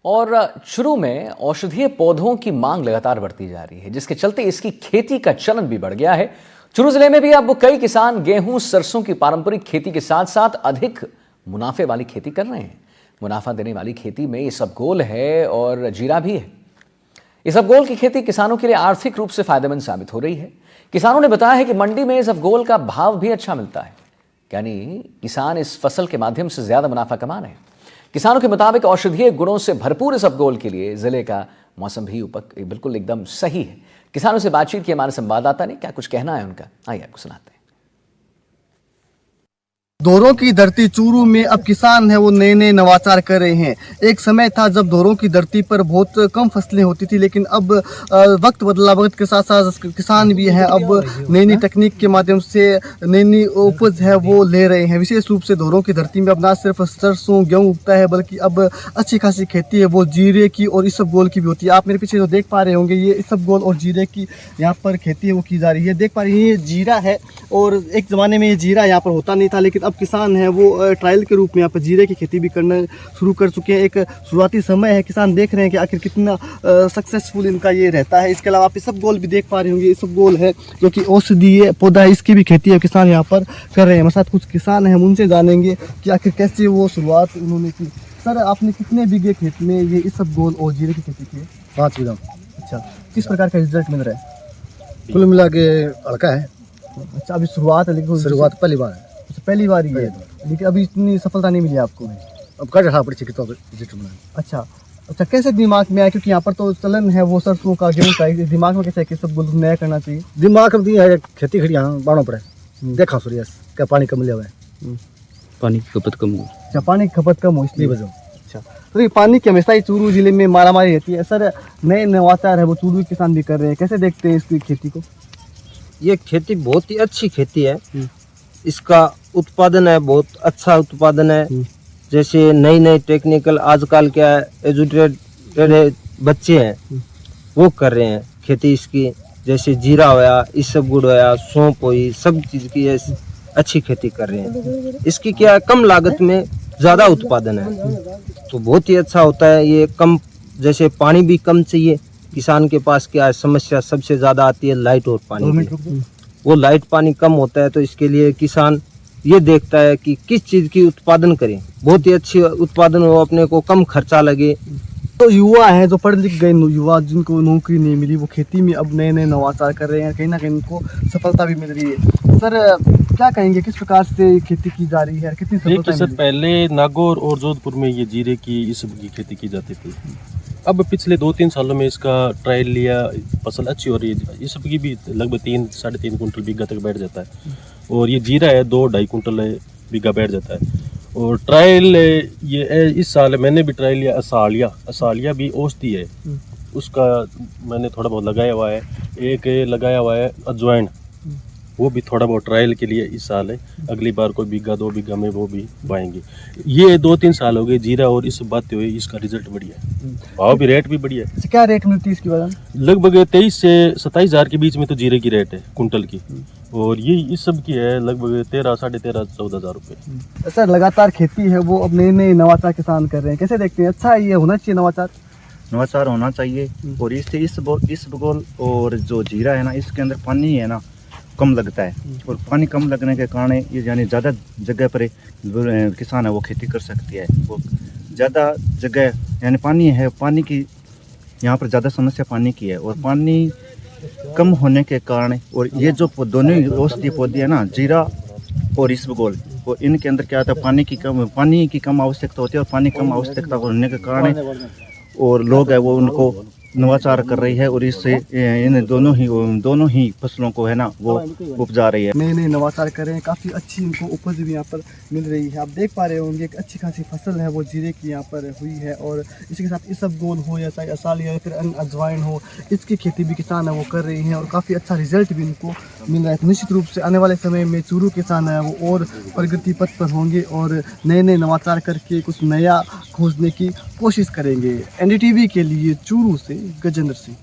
और शुरू में औषधीय पौधों की मांग लगातार बढ़ती जा रही है, जिसके चलते इसकी खेती का चलन भी बढ़ गया है। चुरू जिले में भी अब कई किसान गेहूं सरसों की पारंपरिक खेती के साथ साथ अधिक मुनाफे वाली खेती कर रहे हैं। मुनाफा देने वाली खेती में इसबगोल है और जीरा भी है। इसबगोल की खेती किसानों के लिए आर्थिक रूप से फायदेमंद साबित हो रही है। किसानों ने बताया है कि मंडी में इसबगोल का भाव भी अच्छा मिलता है, यानी किसान इस फसल के माध्यम से ज्यादा मुनाफा कमा रहे हैं। किसानों के मुताबिक औषधीय गुणों से भरपूर इसबगोल के लिए जिले का मौसम भी बिल्कुल एकदम सही है। किसानों से बातचीत की हमारे संवाददाता ने क्या कुछ कहना है उनका, आइए आपको सुनाते हैं। दोरों की धरती चूरू में अब किसान है वो नए नए नवाचार कर रहे हैं। एक समय था जब दोरों की धरती पर बहुत कम फसलें होती थी, लेकिन अब वक्त बदला, वक्त के साथ साथ किसान भी हैं अब नई नई तकनीक के माध्यम से नई नई उपज है वो ले रहे हैं। विशेष रूप से दोरों की धरती में अब ना सिर्फ सरसों गेहूँ उगता है, बल्कि अब अच्छी खासी खेती है वो जीरे की और इसबगोल की भी होती है। आप मेरे पीछे जो देख पा रहे होंगे, ये इसबगोल और जीरे की यहाँ पर खेती है वो की जा रही है। देख पा रही है ये जीरा है, और एक ज़माने में ये जीरा यहाँ पर होता नहीं था, लेकिन अब किसान है वो ट्रायल के रूप में यहाँ पर जीरे की खेती भी करना शुरू कर चुके हैं। एक शुरुआती समय है, किसान देख रहे हैं कि आखिर कितना सक्सेसफुल इनका ये रहता है। इसके अलावा आप इसबगोल भी देख पा रहे होंगे। इसबगोल है जो कि औषधीय पौधा है, इसकी भी खेती है किसान यहाँ पर कर रहे हैं। हमारे साथ कुछ किसान हैं, हम उनसे जानेंगे कि आखिर कैसे वो शुरुआत उन्होंने की। सर, आपने कितने बीघे खेत में ये इसबगोल और जीरे की खेती की है? 5 बीघा। अच्छा, किस प्रकार का रिजल्ट मिल रहा है? कुल मिला के हल्का है। अच्छा, अभी शुरुआत है, लेकिन शुरुआत पहली बार है। पहली बार ही है, लेकिन अभी इतनी सफलता नहीं मिली आपको। अब कर रहा पड़ी तो अच्छा, कैसे दिमाग में आया? क्योंकि यहाँ पर तो चलन है वो सरसों का गेहूँ का, दिमाग में कैसे है कि सब नया करना चाहिए? दिमाग में है खेती खड़ी यहाँ बाणों पड़े देखा सूर्य क्या पानी कम लिया हुआ है, पानी की खपत कम हो। अच्छा, पानी की खपत कम हो इसलिए वजह। अच्छा, तो ये पानी की हमेशा ही चूरू जिले में मारामारी रहती है। सर, नए नवाचार है वो चूरू के किसान भी कर रहे हैं, कैसे देखते हैं इसकी खेती को? ये खेती बहुत ही अच्छी खेती है। इसका उत्पादन है बहुत अच्छा उत्पादन है। जैसे नई नई टेक्निकल आजकल क्या एजुकेटेड बच्चे हैं वो कर रहे हैं खेती इसकी। जैसे जीरा होया, इसबगोल होया, सौंफ हुई, सब चीज़ की अच्छी खेती कर रहे हैं। इसकी क्या कम लागत में ज़्यादा उत्पादन है, तो बहुत ही अच्छा होता है। ये कम, जैसे पानी भी कम चाहिए। किसान के पास क्या समस्या सबसे ज़्यादा आती है, लाइट और पानी की। वो लाइट पानी कम होता है, तो इसके लिए किसान ये देखता है कि किस चीज़ की उत्पादन करें, बहुत ही अच्छी उत्पादन हो, अपने को कम खर्चा लगे। तो युवा हैं जो पढ़ लिख गए युवा, जिनको नौकरी नहीं मिली, वो खेती में अब नए नए नवाचार कर रहे हैं, कहीं ना कहीं उनको सफलता भी मिल रही है। सर, क्या कहेंगे, किस प्रकार से खेती की जा रही है, कितनी सफलता सर, पहले नागौर और जोधपुर में ये जीरे की इसब की खेती की जाती थी। अब पिछले 2-3 सालों में इसका ट्रायल लिया, फसल अच्छी हो रही है। इसब की भी लगभग 3-3.5 कुंटल बीघा तक बैठ जाता है, और ये जीरा है 2-2.5 कुंटल बीघा बैठ जाता है। और ट्रायल ये इस साल मैंने भी ट्रायल लिया असालिया भी औषधि है, उसका मैंने थोड़ा बहुत लगाया हुआ है। एक लगाया हुआ है अजवाइन, वो भी थोड़ा बहुत ट्रायल के लिए इस साल है। अगली बार कोई बीघा 2 बीघा में वो भी बाएंगे। ये 2-3 साल हो गए जीरा और इस बातें हुए, इसका रिजल्ट बढ़िया है, भाव भी रेट भी बढ़िया है। क्या रेट मिलती है इसकी बाजार? लगभग 23 से 27 हज़ार के बीच में तो जीरे की रेट है कुंटल की, और ये इस सब की है लगभग 13-14 हज़ार रुपये। सर, लगातार खेती है वो अब नए नए नवाचार किसान कर रहे हैं, कैसे देखते हैं? अच्छा है, ये होना चाहिए नवाचार होना चाहिए। और इससे इसबगोल और जो जीरा है ना, इसके अंदर पानी है ना कम लगता है, और पानी कम लगने के कारण ये यानी ज़्यादा जगह पर किसान है वो खेती कर सकती है। वो ज़्यादा जगह यानी पानी है, पानी की यहाँ पर ज़्यादा समस्या पानी की है, और पानी कम होने के कारण, और ये जो दोनों औषधीय पौधे हैं ना, जीरा और इसबगोल, और इनके अंदर क्या होता है, पानी की कम आवश्यकता होती है, और पानी कम आवश्यकता होने के कारण और लोग है वो उनको नवाचार कर रही है, और इससे इन दोनों ही फसलों को है ना वो उपजा रही है। नए नए नवाचार कर रहे हैं, काफ़ी अच्छी इनको उपज भी यहाँ पर मिल रही है। आप देख पा रहे होंगे एक अच्छी खासी फसल है वो जीरे की यहाँ पर हुई है, और इसके साथ इसबगोल हो या चाहे असालिया या फिर अजवाइन हो, इसकी खेती भी किसान है वो कर रही हैं, और काफ़ी अच्छा रिजल्ट भी इनको मिल रहा है। तो निश्चित रूप से आने वाले समय में चूरू किसान है वो और प्रगति पथ पर होंगे, और नए नए नवाचार करके कुछ नया खोजने की कोशिश करेंगे। NDTV के लिए चूरू से गजेंद्र सिंह।